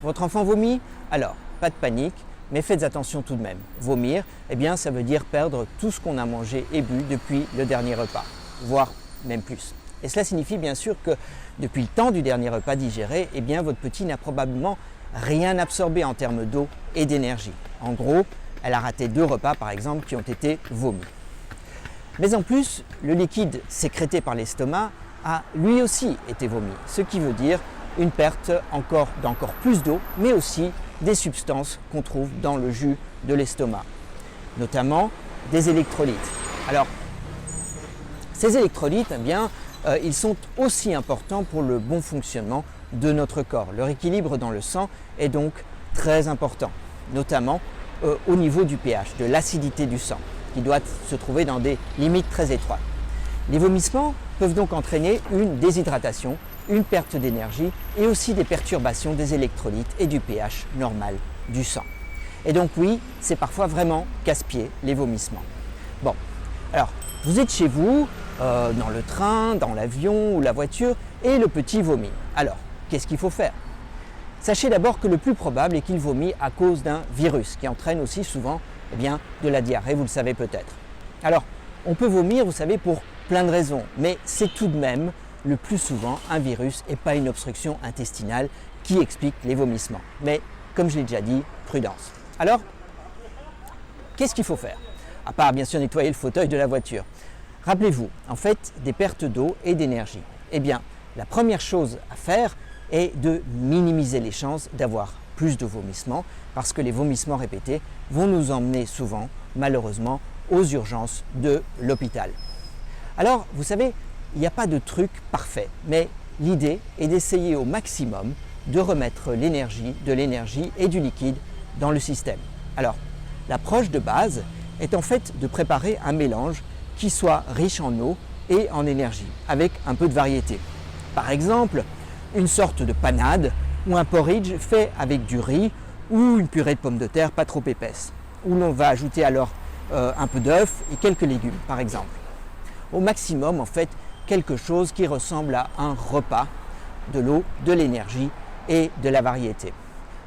Votre enfant vomit? Alors, pas de panique, mais faites attention tout de même. Vomir, eh bien, ça veut dire perdre tout ce qu'on a mangé et bu depuis le dernier repas, voire même plus. Et cela signifie bien sûr que depuis le temps du dernier repas digéré, eh bien, votre petit n'a probablement rien absorbé en termes d'eau et d'énergie. En gros, elle a raté 2 repas par exemple qui ont été vomis. Mais en plus, le liquide sécrété par l'estomac a lui aussi été vomi, ce qui veut dire une perte d'encore plus d'eau, mais aussi des substances qu'on trouve dans le jus de l'estomac, notamment des électrolytes. Alors, ces électrolytes, eh bien, ils sont aussi importants pour le bon fonctionnement de notre corps. Leur équilibre dans le sang est donc très important, notamment au niveau du pH, de l'acidité du sang, qui doit se trouver dans des limites très étroites. Les vomissements peuvent donc entraîner une déshydratation, une perte d'énergie et aussi des perturbations des électrolytes et du pH normal du sang. Et donc oui, c'est parfois vraiment casse-pied les vomissements. Bon, alors vous êtes chez vous, dans le train, dans l'avion ou la voiture et le petit vomit. Alors, qu'est-ce qu'il faut faire? Sachez d'abord que le plus probable est qu'il vomit à cause d'un virus qui entraîne aussi souvent de la diarrhée, vous le savez peut-être. Alors, on peut vomir, vous savez, pour plein de raisons, mais c'est tout de même le plus souvent un virus et pas une obstruction intestinale qui explique les vomissements. Mais comme je l'ai déjà dit, prudence. Alors, qu'est-ce qu'il faut faire? À part bien sûr nettoyer le fauteuil de la voiture. Rappelez-vous, en fait, des pertes d'eau et d'énergie. Eh bien, la première chose à faire est de minimiser les chances d'avoir plus de vomissements parce que les vomissements répétés vont nous emmener souvent, malheureusement, aux urgences de l'hôpital. Alors, vous savez, il n'y a pas de truc parfait, mais l'idée est d'essayer au maximum de remettre de l'énergie et du liquide dans le système. Alors, l'approche de base est en fait de préparer un mélange qui soit riche en eau et en énergie, avec un peu de variété. Par exemple, une sorte de panade ou un porridge fait avec du riz ou une purée de pommes de terre pas trop épaisse, où l'on va ajouter alors un peu d'œuf et quelques légumes par exemple. Au maximum en fait quelque chose qui ressemble à un repas, de l'eau, de l'énergie et de la variété.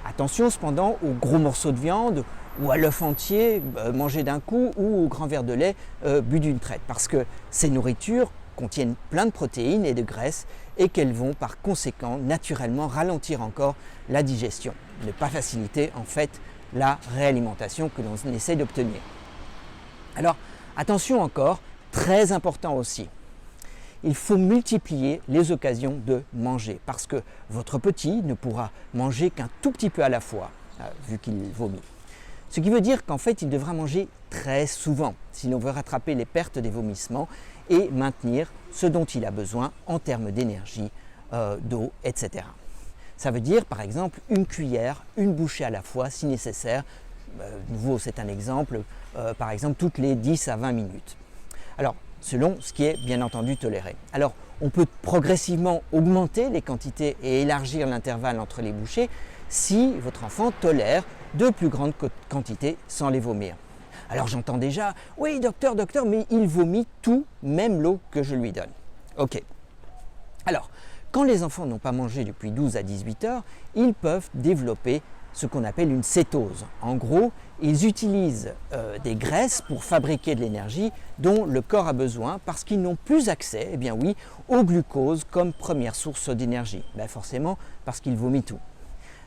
Attention cependant aux gros morceaux de viande ou à l'œuf entier mangé d'un coup ou au grand verre de lait bu d'une traite parce que ces nourritures contiennent plein de protéines et de graisses et qu'elles vont par conséquent naturellement ralentir encore la digestion, ne pas faciliter en fait la réalimentation que l'on essaie d'obtenir. Alors attention encore, très important aussi, il faut multiplier les occasions de manger parce que votre petit ne pourra manger qu'un tout petit peu à la fois vu qu'il vomit. Ce qui veut dire qu'en fait, il devra manger très souvent si l'on veut rattraper les pertes des vomissements et maintenir ce dont il a besoin en termes d'énergie, d'eau, etc. Ça veut dire par exemple une cuillère, une bouchée à la fois si nécessaire. Nouveau, c'est un exemple, par exemple toutes les 10 à 20 minutes. Alors, selon ce qui est bien entendu toléré. Alors, on peut progressivement augmenter les quantités et élargir l'intervalle entre les bouchées si votre enfant tolère de plus grandes quantités sans les vomir. Alors j'entends déjà, oui docteur, mais il vomit tout, même l'eau que je lui donne. Ok. Alors, quand les enfants n'ont pas mangé depuis 12 à 18 heures, ils peuvent développer ce qu'on appelle une cétose. En gros, ils utilisent des graisses pour fabriquer de l'énergie dont le corps a besoin parce qu'ils n'ont plus accès, au glucose comme première source d'énergie. Forcément, parce qu'ils vomissent tout.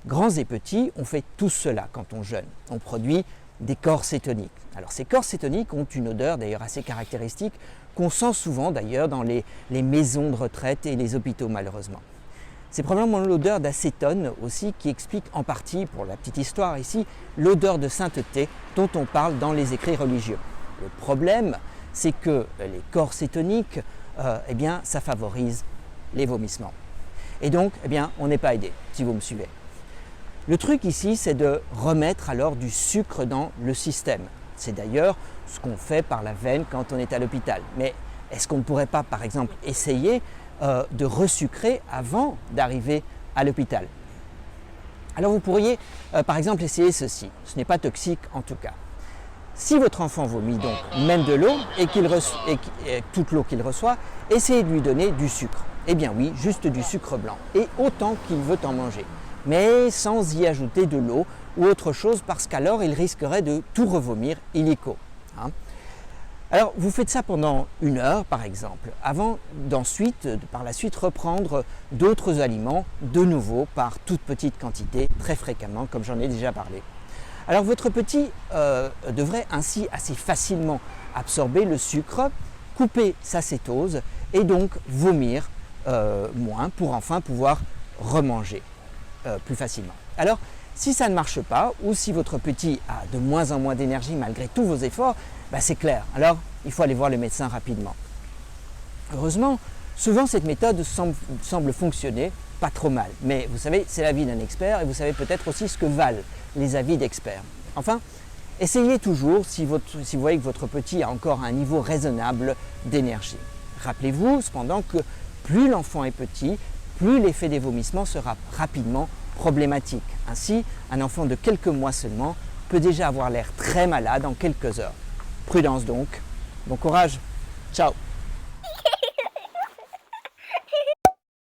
Grands et petits, on fait tous cela quand on jeûne. On produit des corps cétoniques. Alors ces corps cétoniques ont une odeur d'ailleurs assez caractéristique qu'on sent souvent d'ailleurs dans les maisons de retraite et les hôpitaux malheureusement. C'est probablement l'odeur d'acétone aussi qui explique en partie, pour la petite histoire ici, l'odeur de sainteté dont on parle dans les écrits religieux. Le problème, c'est que les corps cétoniques, ça favorise les vomissements. Et donc, on n'est pas aidé, si vous me suivez. Le truc ici, c'est de remettre alors du sucre dans le système. C'est d'ailleurs ce qu'on fait par la veine quand on est à l'hôpital. Mais est-ce qu'on ne pourrait pas, par exemple, essayer de resucrer avant d'arriver à l'hôpital? Alors vous pourriez, par exemple, essayer ceci. Ce n'est pas toxique en tout cas. Si votre enfant vomit donc même de l'eau et toute l'eau qu'il reçoit, essayez de lui donner du sucre. Eh bien oui, juste du sucre blanc et autant qu'il veut en manger. mais sans y ajouter de l'eau ou autre chose parce qu'alors il risquerait de tout revomir illico. Hein. Alors vous faites ça pendant 1 heure par exemple, avant par la suite reprendre d'autres aliments de nouveau par toute petite quantité, très fréquemment comme j'en ai déjà parlé. Alors votre petit devrait ainsi assez facilement absorber le sucre, couper sa cétose et donc vomir moins pour enfin pouvoir remanger plus facilement. Alors si ça ne marche pas ou si votre petit a de moins en moins d'énergie malgré tous vos efforts, c'est clair, alors il faut aller voir le médecin rapidement. Heureusement, souvent cette méthode semble fonctionner pas trop mal, mais vous savez, c'est l'avis d'un expert et vous savez peut-être aussi ce que valent les avis d'experts. Enfin, essayez toujours si vous voyez que votre petit a encore un niveau raisonnable d'énergie. Rappelez-vous cependant que plus l'enfant est petit, plus l'effet des vomissements sera rapidement problématique. Ainsi, un enfant de quelques mois seulement peut déjà avoir l'air très malade en quelques heures. Prudence donc. Bon courage. Ciao.